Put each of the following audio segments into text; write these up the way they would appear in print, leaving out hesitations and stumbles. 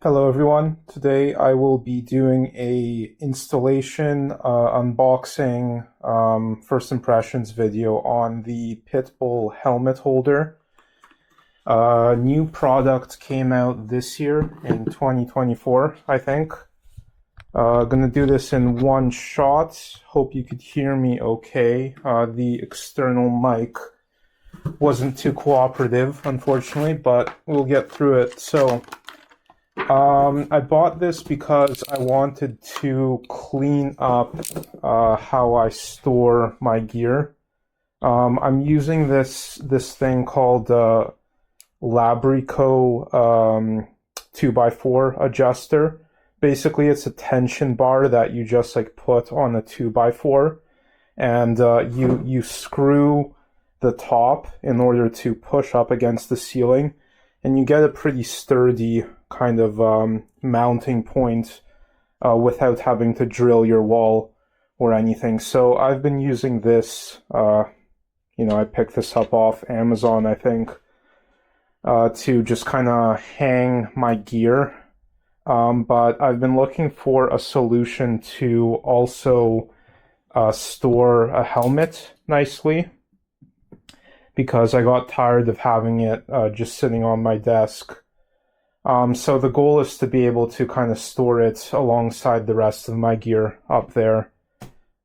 Hello everyone. Today I will be doing a installation, unboxing, first impressions video on the Pitbull helmet holder. New product came out this year in 2024, I think. Gonna do this in one shot. Hope you could hear me okay. The external mic wasn't too cooperative, unfortunately, but we'll get through it. So, I bought this because I wanted to clean up how I store my gear. I'm using this thing called LABRICO 2x4 adjuster. Basically, it's a tension bar that you just like put on a 2x4, and you screw the top in order to push up against the ceiling, and you get a pretty sturdy kind of mounting point without having to drill your wall or anything. So I've been using this, I picked this up off Amazon, I think, to just kind of hang my gear. But I've been looking for a solution to also store a helmet nicely, because I got tired of having it just sitting on my desk. So the goal is to be able to kind of store it alongside the rest of my gear up there.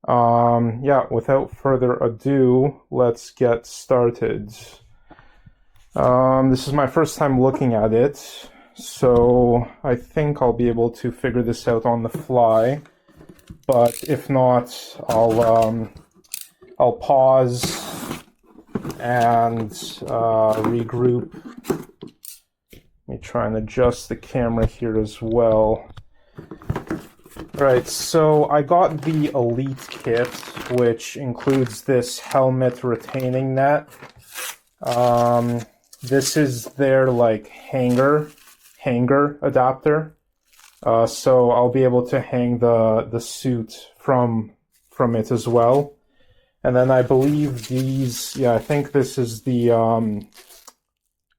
Yeah, without further ado, let's get started. This is my first time looking at it, so I think I'll be able to figure this out on the fly. But if not, I'll pause and regroup. Let me try and adjust the camera here as well. Right, so I got the Elite kit, which includes this helmet retaining net. This is their like hanger adapter. So I'll be able to hang the suit from it as well. And then I believe these, I think this is the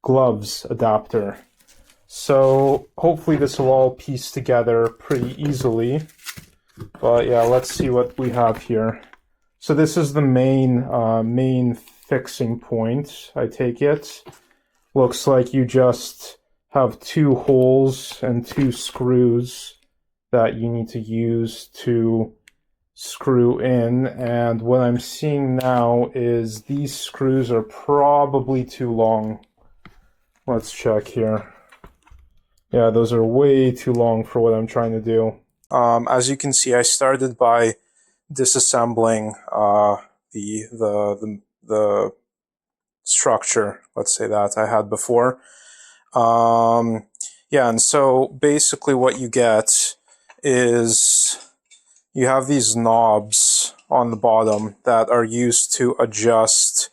gloves adapter. So hopefully this will all piece together pretty easily. But yeah, let's see what we have here. So this is the main fixing point, I take it. Looks like you just have two holes and two screws that you need to use to screw in. And what I'm seeing now is these screws are probably too long. Let's check here. Yeah, those are way too long for what I'm trying to do. As you can see, I started by disassembling the structure, let's say, that I had before. Yeah, and so basically what you get is you have these knobs on the bottom that are used to adjust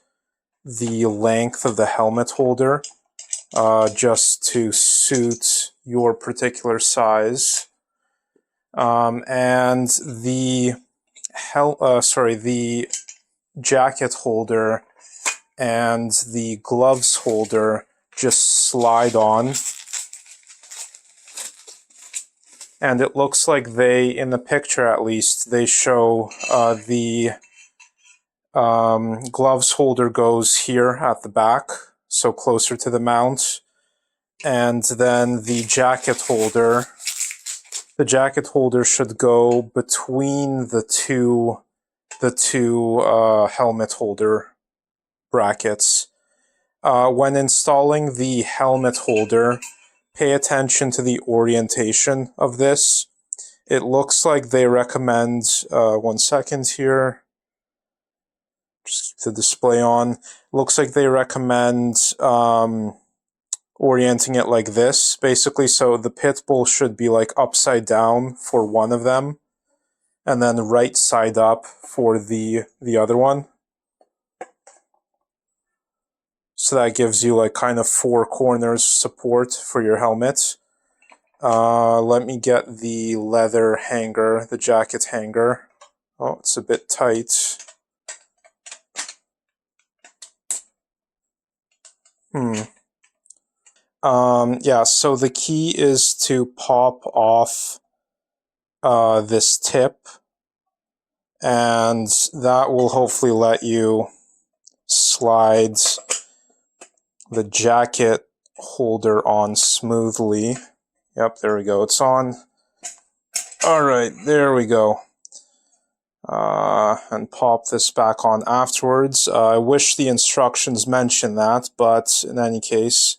the length of the helmet holder, just to suit your particular size. And the jacket holder and the gloves holder just slide on. And it looks like they, in the picture at least, they show the gloves holder goes here at the back, so closer to the mount. And then the jacket holder should go between the two helmet holder brackets. When installing the helmet holder, pay attention to the orientation of this. It looks like they recommend, 1 second here, just keep the display on. Looks like they recommend orienting it like this, basically, so the Pitbull should be like upside down for one of them, and then right side up for the other one. So that gives you like kind of four corners support for your helmet. Let me get the leather hanger, the jacket hanger. Oh, it's a bit tight. Yeah, so the key is to pop off this tip, and that will hopefully let you slide the jacket holder on smoothly. Yep, there we go, it's on. Alright, there we go. And pop this back on afterwards. I wish the instructions mentioned that, but in any case,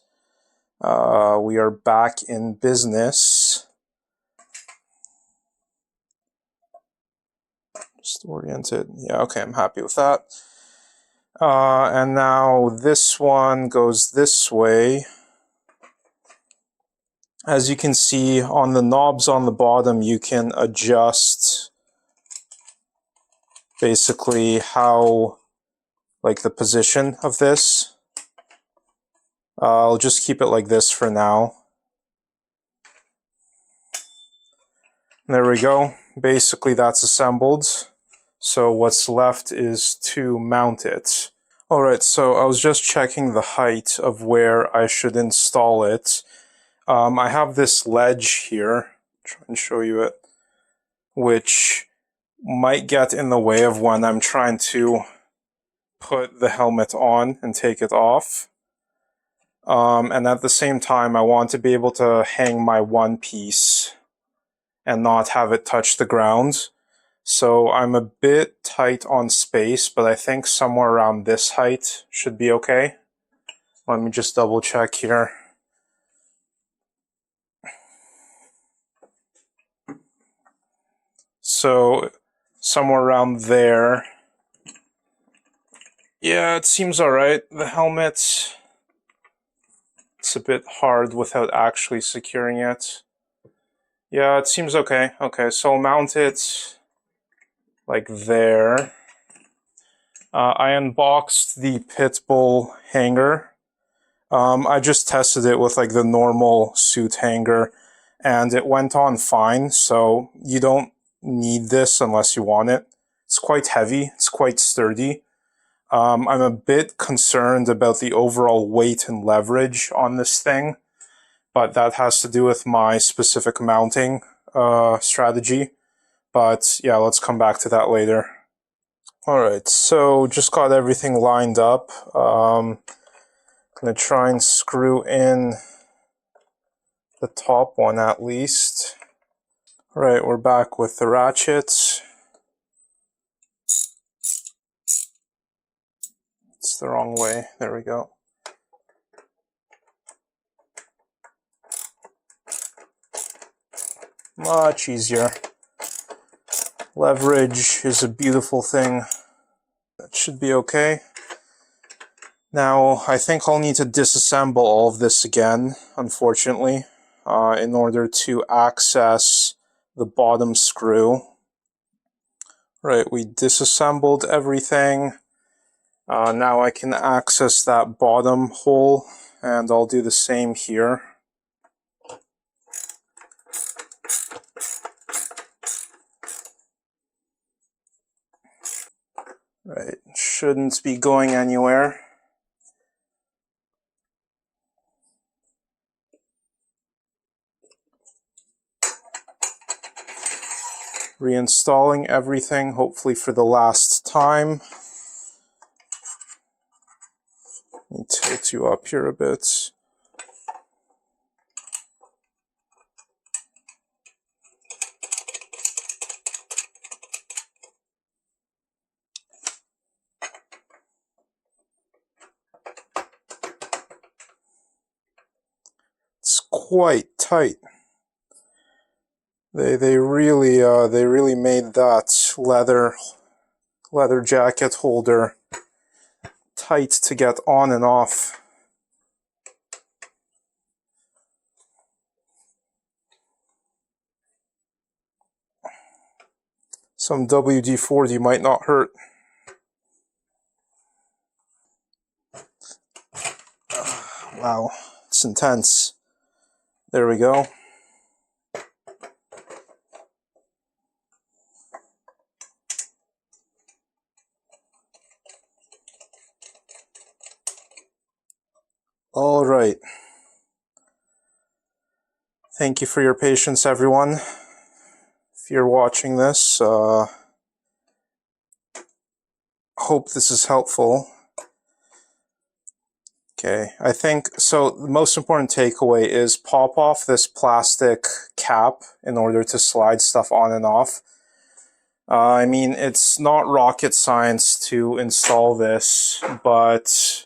we are back in business. Just orient it. Yeah, okay, I'm happy with that. And now this one goes this way. As you can see on the knobs on the bottom, you can adjust basically how, like, the position of this. I'll just keep it like this for now. There we go. Basically that's assembled. So what's left is to mount it. Alright, so I was just checking the height of where I should install it. I have this ledge here, try and show you it, which might get in the way of when I'm trying to put the helmet on and take it off. And at the same time, I want to be able to hang my one piece and not have it touch the ground. So I'm a bit tight on space, but I think somewhere around this height should be okay. Let me just double check here. So somewhere around there. Yeah, it seems alright. The helmet, it's a bit hard without actually securing it. Yeah, it seems okay. Okay, so I'll mount it like there. I unboxed the Pitbull hanger. I just tested it with like the normal suit hanger, and it went on fine, so you don't need this unless you want it. It's quite heavy, it's quite sturdy. I'm a bit concerned about the overall weight and leverage on this thing, but that has to do with my specific mounting strategy. But yeah, let's come back to that later. Alright, so just got everything lined up. Gonna try and screw in the top one at least. Alright, we're back with the ratchets. It's the wrong way. There we go. Much easier. Leverage is a beautiful thing. That should be okay. Now, I think I'll need to disassemble all of this again, unfortunately, in order to access the bottom screw. Right, we disassembled everything. Now I can access that bottom hole, and I'll do the same here. Right, shouldn't be going anywhere. Reinstalling everything, hopefully for the last time. Let me tilt you up here a bit. It's quite tight. They really made that leather jacket holder tight to get on and off. Some WD-40 might not hurt. Wow, it's intense. There we go. All right. Thank you for your patience, everyone. If you're watching this, hope this is helpful. Okay, I think, so the most important takeaway is pop off this plastic cap in order to slide stuff on and off. I mean, it's not rocket science to install this, but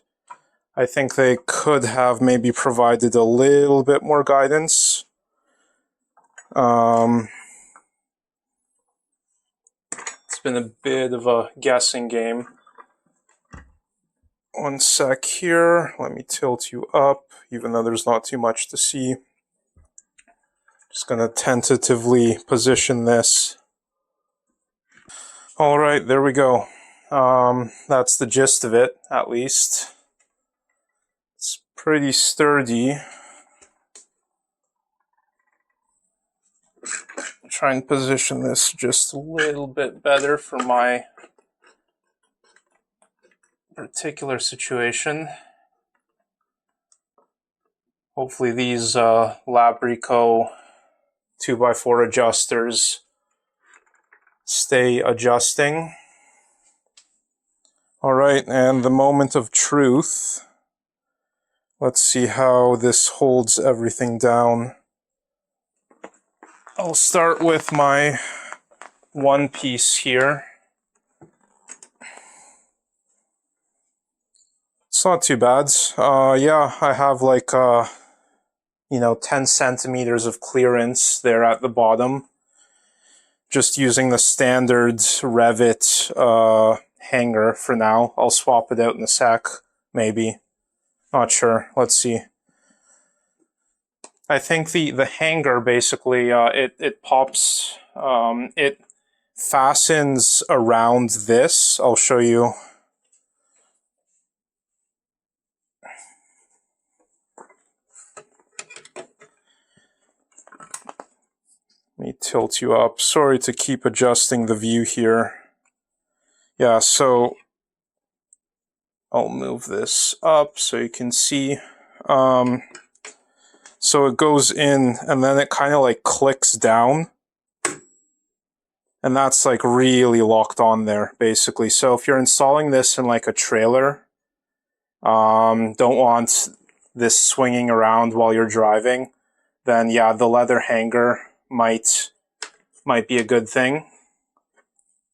I think they could have maybe provided a little bit more guidance. It's been a bit of a guessing game. One sec here. Let me tilt you up, even though there's not too much to see. Just gonna tentatively position this. All right, there we go. That's the gist of it, at least. It's pretty sturdy. Try and position this just a little bit better for my particular situation. Hopefully these LABRICO 2x4 adjusters stay adjusting. All right, and the moment of truth. Let's see how this holds everything down. I'll start with my one piece here. It's not too bad. Yeah, I have like 10 centimeters of clearance there at the bottom. Just using the standard Revit hanger for now. I'll swap it out in a sec, maybe. Not sure. Let's see. I think the hanger basically it pops. It fastens around this. I'll show you. Let me tilt you up. Sorry to keep adjusting the view here. Yeah, so I'll move this up so you can see. So it goes in and then it kind of like clicks down. And that's like really locked on there, basically. So if you're installing this in like a trailer, don't want this swinging around while you're driving, then yeah, the leather hanger might be a good thing.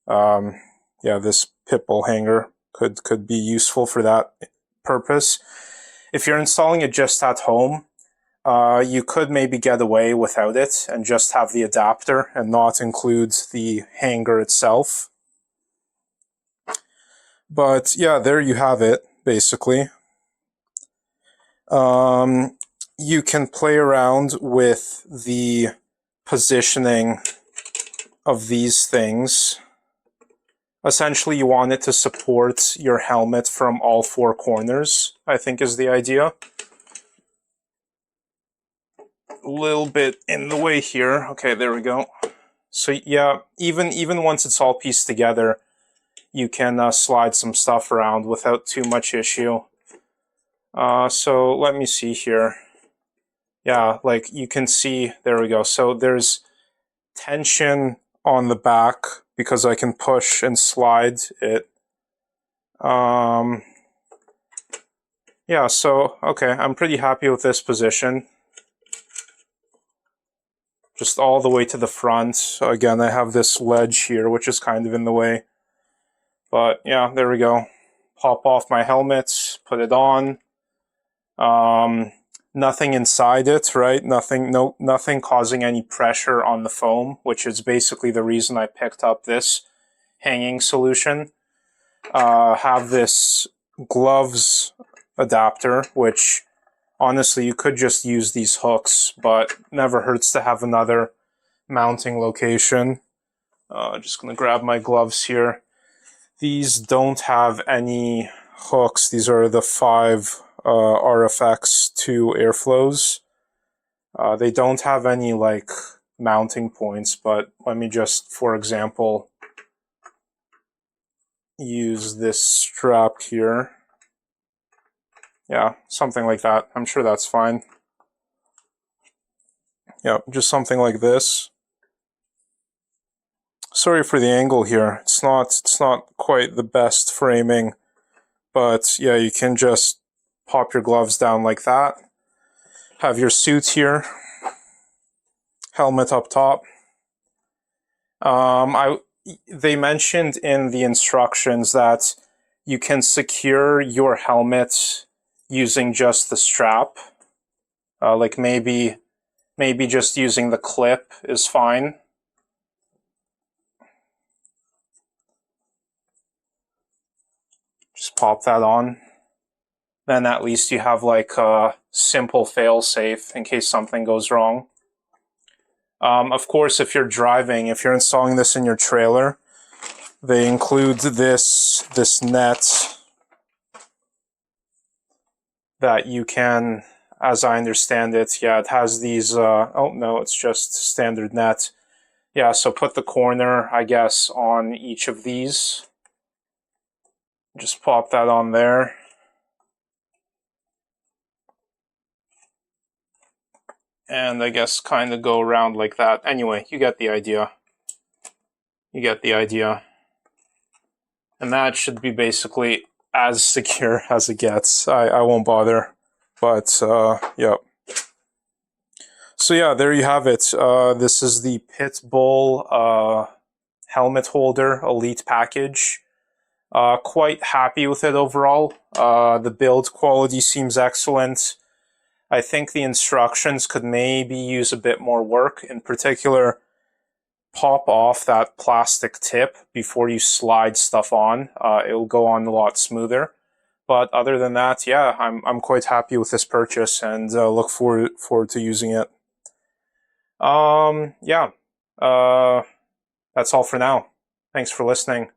Yeah, this pitbull hanger could be useful for that purpose. If you're installing it just at home, you could maybe get away without it and just have the adapter and not include the hanger itself. But yeah, there you have it, basically. You can play around with the positioning of these things. Essentially, you want it to support your helmet from all four corners, I think is the idea. A little bit in the way here. Okay, there we go. So yeah, even once it's all pieced together, you can slide some stuff around without too much issue. So let me see here. Yeah, like you can see, there we go. So there's tension on the back because I can push and slide it. Yeah, so, okay, I'm pretty happy with this position. Just all the way to the front. So again, I have this ledge here, which is kind of in the way. But yeah, there we go. Pop off my helmet, put it on. Nothing inside it, right? Nothing causing any pressure on the foam, which is basically the reason I picked up this hanging solution. Have this gloves adapter, which honestly you could just use these hooks, but never hurts to have another mounting location. Just gonna grab my gloves here. These don't have any hooks. These are the 5 RFX 2 airflows. They don't have any like mounting points, but let me just, for example, use this strap here. Yeah, something like that. I'm sure that's fine. Yeah, just something like this. Sorry for the angle here. It's not quite the best framing, but yeah, you can just pop your gloves down like that. Have your suit here. Helmet up top. They mentioned in the instructions that you can secure your helmet using just the strap. Like maybe just using the clip is fine. Just pop that on. Then at least you have like a simple fail-safe in case something goes wrong. Of course, if you're driving, if you're installing this in your trailer, they include this net that you can, as I understand it, yeah, it has these, oh no, it's just standard net. Yeah, so put the corner, I guess, on each of these. Just pop that on there. And I guess kind of go around like that. Anyway, you get the idea. You get the idea. And that should be basically as secure as it gets. I won't bother. But, yeah. So yeah, there you have it. This is the Pitbull helmet holder elite package. Quite happy with it overall. The build quality seems excellent. I think the instructions could maybe use a bit more work. In particular, pop off that plastic tip before you slide stuff on. It'll go on a lot smoother. But other than that, yeah, I'm quite happy with this purchase and look forward to using it. Yeah, that's all for now. Thanks for listening.